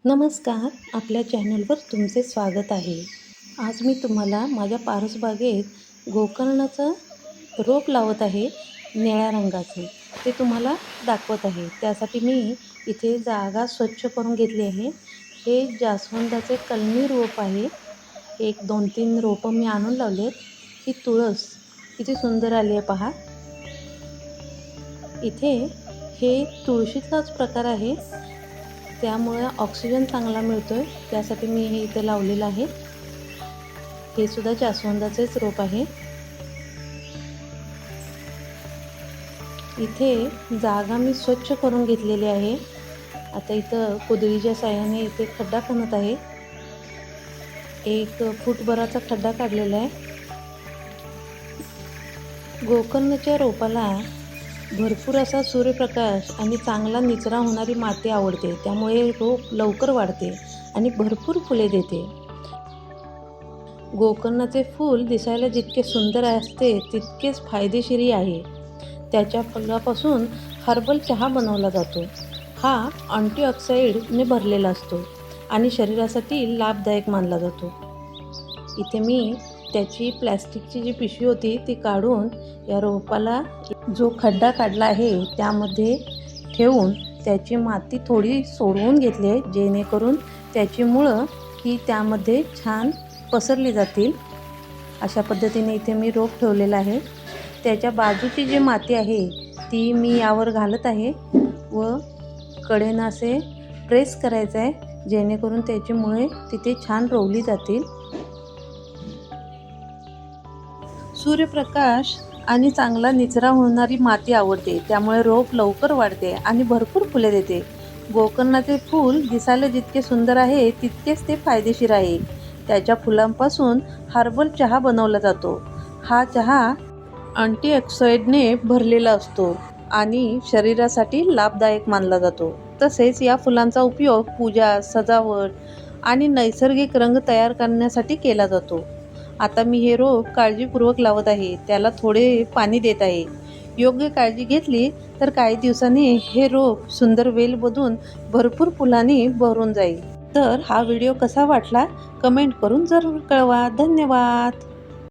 नमस्कार. आपल्या चॅनलवर तुमचे स्वागत आहे. आज मी तुम्हाला माझ्या परसबागेत गोकर्णाचं रोप लावत आहे, निळ्या रंगाचं. ते तुम्हाला दाखवत आहे. त्यासाठी मी इथे जागा स्वच्छ करून घेतली आहे. हे जास्वंदाचे कलमी रोप आहे. एक 2-3 रोपं मी आणून लावली आहेत. ही तुळस किती सुंदर आली आहे पहा. इथे हे तुळशीचाच प्रकार आहे. त्यामुळे ऑक्सिजन चांगला मिळतोय, त्यासाठी मी हे इथे लावलेलं आहे. हे सुद्धा जास्वंदाचेच रोप आहे. इथे जागा मी स्वच्छ करून घेतलेली आहे. आता इथं कुदळीच्या साहाय्याने इथे खड्डा खणत आहे. 1 फूटभराचा खड्डा काढलेला आहे. गोकर्णाच्या रोपाला भरपूर असा सूर्यप्रकाश आणि चांगला निचरा होणारी माती आवडते. त्यामुळे रोप लवकर वाढते आणि भरपूर फुले देते. गोकर्णाचे फूल दिसायला जितके सुंदर असते तितकेच फायदेशीरही आहे. त्याच्या फुलापासून हर्बल चहा बनवला जातो. हा अँटीऑक्सिडंटने भरलेला असतो आणि शरीरासाठी लाभदायक मानला जातो. इथे मी त्याची प्लॅस्टिकची जी पिशवी होती ती काढून या रोपाला जो खड्डा काढला आहे त्यामध्ये ठेवून त्याची माती थोडी सोडवून घेतली आहे, जेणेकरून त्याची मुळं ही त्यामध्ये छान पसरली जातील. अशा पद्धतीने इथे मी रोप ठेवलेलं आहे. त्याच्या बाजूची जी माती आहे ती मी यावर घालत आहे व कडेनं असे प्रेस करायचं आहे, जेणेकरून त्याची मुळे तिथे छान रोवली जातील. सूर्यप्रकाश आणि चांगला निचरा होणारी माती आवडते. त्यामुळे रोप लवकर वाढते आणि भरपूर फुले देते. गोकर्णाचे फूल दिसायला जितके सुंदर आहे तितकेच ते फायदेशीर आहे. त्याच्या फुलांपासून हर्बल चहा बनवला जातो. हा चहा अँटीऑक्सिडंटने भरलेला असतो आणि शरीरासाठी लाभदायक मानला जातो. तसेच या फुलांचा उपयोग पूजा, सजावट आणि नैसर्गिक रंग तयार करण्यासाठी केला जातो. आता मी हे रोप काळजीपूर्वक लावत आहे. त्याला थोडे पाणी देत आहे. योग्य काळजी घेतली तर काही दिवसांनी हे रोप सुंदर वेल बधून भरपूर फुलांनी भरून जाईल. तर हा व्हिडिओ कसा वाटला कमेंट करून जरूर कळवा. धन्यवाद.